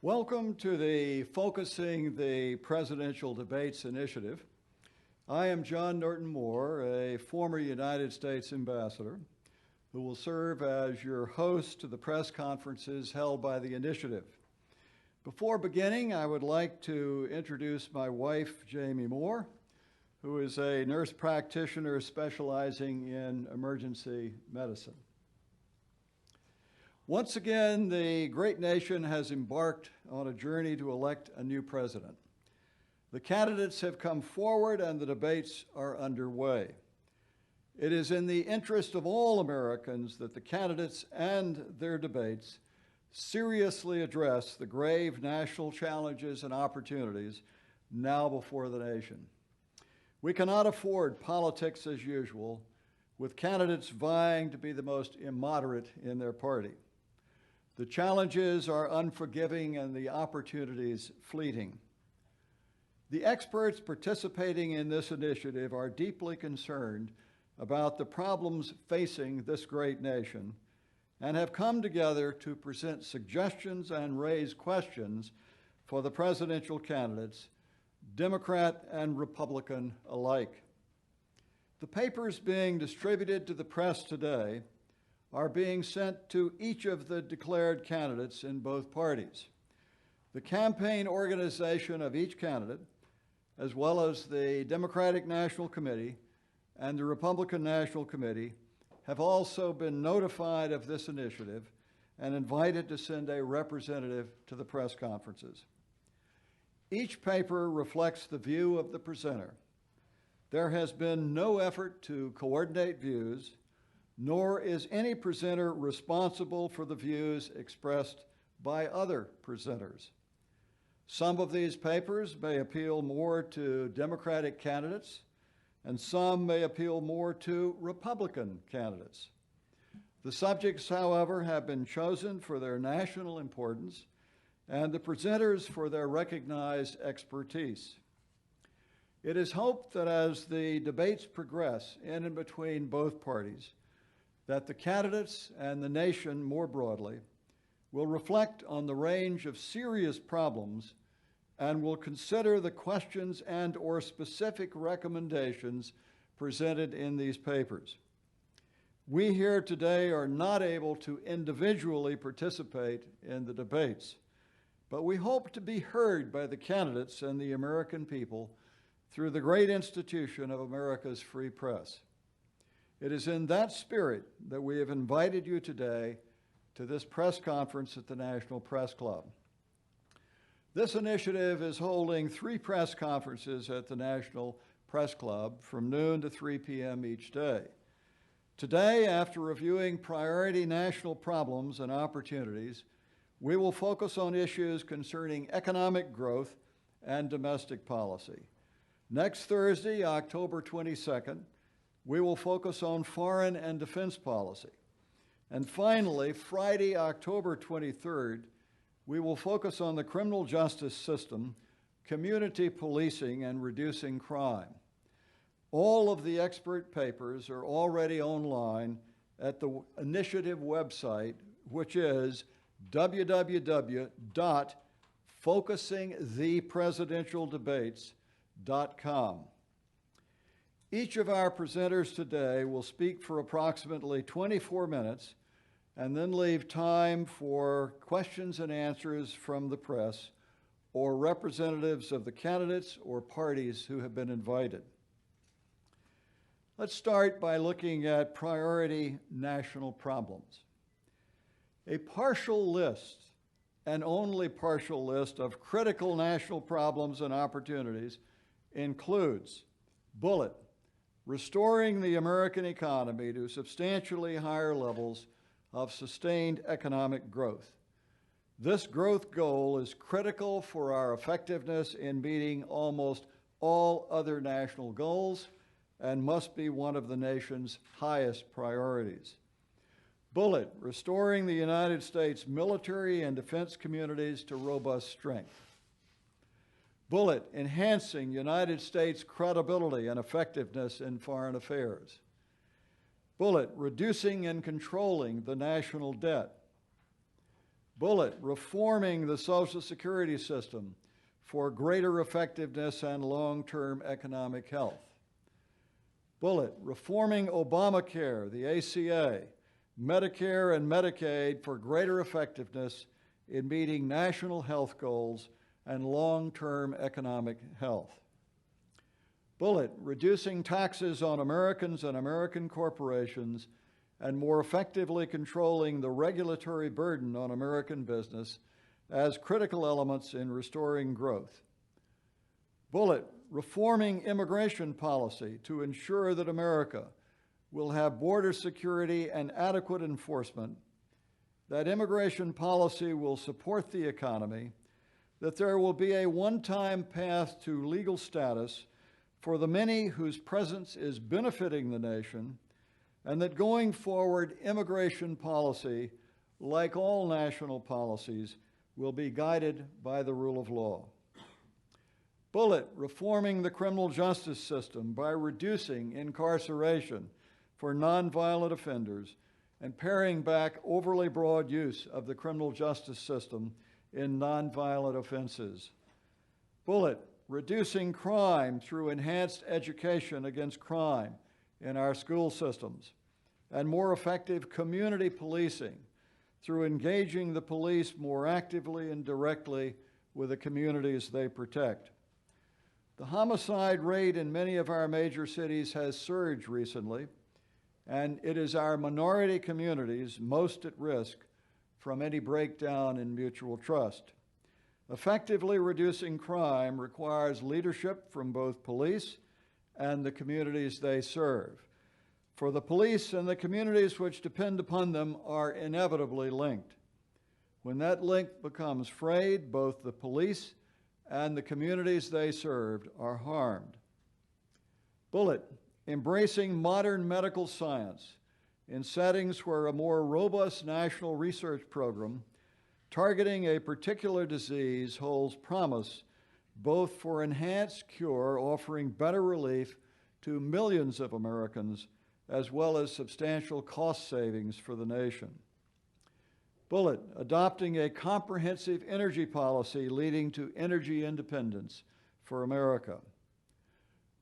Welcome to the Focusing the Presidential Debates initiative. I am John Norton Moore, a former United States ambassador, who will serve as your host to the press conferences held by the initiative. Before beginning, I would like to introduce my wife, Jamie Moore, who is a nurse practitioner specializing in emergency medicine. Once again, the great nation has embarked on a journey to elect a new president. The candidates have come forward and the debates are underway. It is in the interest of all Americans that the candidates and their debates seriously address the grave national challenges and opportunities now before the nation. We cannot afford politics as usual, with candidates vying to be the most immoderate in their party. The challenges are unforgiving and the opportunities fleeting. The experts participating in this initiative are deeply concerned about the problems facing this great nation and have come together to present suggestions and raise questions for the presidential candidates, Democrat and Republican alike. The papers being distributed to the press today are being sent to each of the declared candidates in both parties. The campaign organization of each candidate, as well as the Democratic National Committee and the Republican National Committee, have also been notified of this initiative and invited to send a representative to the press conferences. Each paper reflects the view of the presenter. There has been no effort to coordinate views, nor is any presenter responsible for the views expressed by other presenters. Some of these papers may appeal more to Democratic candidates, and some may appeal more to Republican candidates. The subjects, however, have been chosen for their national importance and the presenters for their recognized expertise. It is hoped that as the debates progress in and between both parties, that the candidates and the nation more broadly will reflect on the range of serious problems and will consider the questions and/or specific recommendations presented in these papers. We here today are not able to individually participate in the debates, but we hope to be heard by the candidates and the American people through the great institution of America's free press. It is in that spirit that we have invited you today to this press conference at the National Press Club. This initiative is holding 3 press conferences at the National Press Club from noon to 3 p.m. each day. Today, after reviewing priority national problems and opportunities, we will focus on issues concerning economic growth and domestic policy. Next Thursday, October 22nd, we will focus on foreign and defense policy. And finally, Friday, October 23rd, we will focus on the criminal justice system, community policing, and reducing crime. All of the expert papers are already online at the initiative website, which is www.focusingthepresidentialdebates.com. Each of our presenters today will speak for approximately 24 minutes and then leave time for questions and answers from the press or representatives of the candidates or parties who have been invited. Let's start by looking at priority national problems. A partial list, and only partial list, of critical national problems and opportunities includes bullet, restoring the American economy to substantially higher levels of sustained economic growth. This growth goal is critical for our effectiveness in meeting almost all other national goals and must be one of the nation's highest priorities. Bullet, restoring the United States military and defense communities to robust strength. Bullet, enhancing United States credibility and effectiveness in foreign affairs. Bullet, reducing and controlling the national debt. Bullet, reforming the Social Security system for greater effectiveness and long-term economic health. Bullet, reforming Obamacare, the ACA, Medicare and Medicaid for greater effectiveness in meeting national health goals and long-term economic health. Bullet, reducing taxes on Americans and American corporations and more effectively controlling the regulatory burden on American business as critical elements in restoring growth. Bullet, reforming immigration policy to ensure that America will have border security and adequate enforcement, that immigration policy will support the economy, that there will be a one-time path to legal status for the many whose presence is benefiting the nation, and that going forward, immigration policy, like all national policies, will be guided by the rule of law. Bullet, reforming the criminal justice system by reducing incarceration for nonviolent offenders and paring back overly broad use of the criminal justice system in nonviolent offenses. Bullet, reducing crime through enhanced education against crime in our school systems and more effective community policing through engaging the police more actively and directly with the communities they protect. The homicide rate in many of our major cities has surged recently, and it is our minority communities most at risk from any breakdown in mutual trust. Effectively reducing crime requires leadership from both police and the communities they serve. For the police and the communities which depend upon them are inevitably linked. When that link becomes frayed, both the police and the communities they served are harmed. Bullet, embracing modern medical science in settings where a more robust national research program targeting a particular disease holds promise both for enhanced cure, offering better relief to millions of Americans, as well as substantial cost savings for the nation. Bullet, adopting a comprehensive energy policy leading to energy independence for America.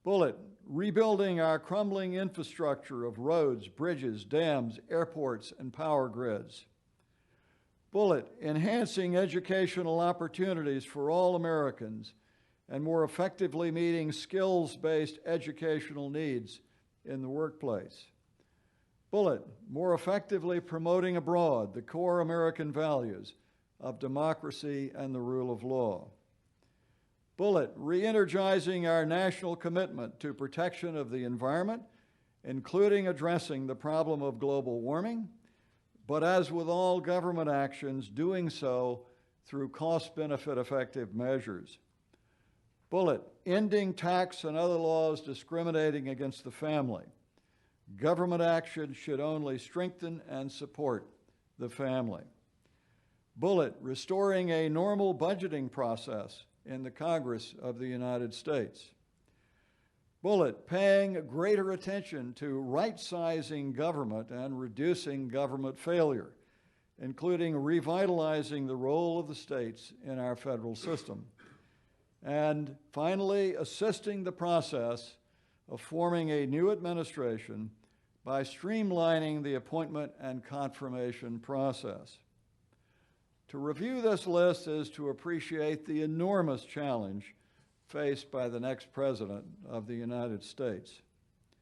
Bullet, rebuilding our crumbling infrastructure of roads, bridges, dams, airports, and power grids. Bullet, enhancing educational opportunities for all Americans and more effectively meeting skills-based educational needs in the workplace. Bullet, more effectively promoting abroad the core American values of democracy and the rule of law. Bullet, re-energizing our national commitment to protection of the environment, including addressing the problem of global warming, but as with all government actions, doing so through cost-benefit effective measures. Bullet, ending tax and other laws discriminating against the family. Government action should only strengthen and support the family. Bullet, restoring a normal budgeting process in the Congress of the United States. Bullet, paying greater attention to right-sizing government and reducing government failure, including revitalizing the role of the states in our federal system. And finally, assisting the process of forming a new administration by streamlining the appointment and confirmation process. To review this list is to appreciate the enormous challenge faced by the next President of the United States.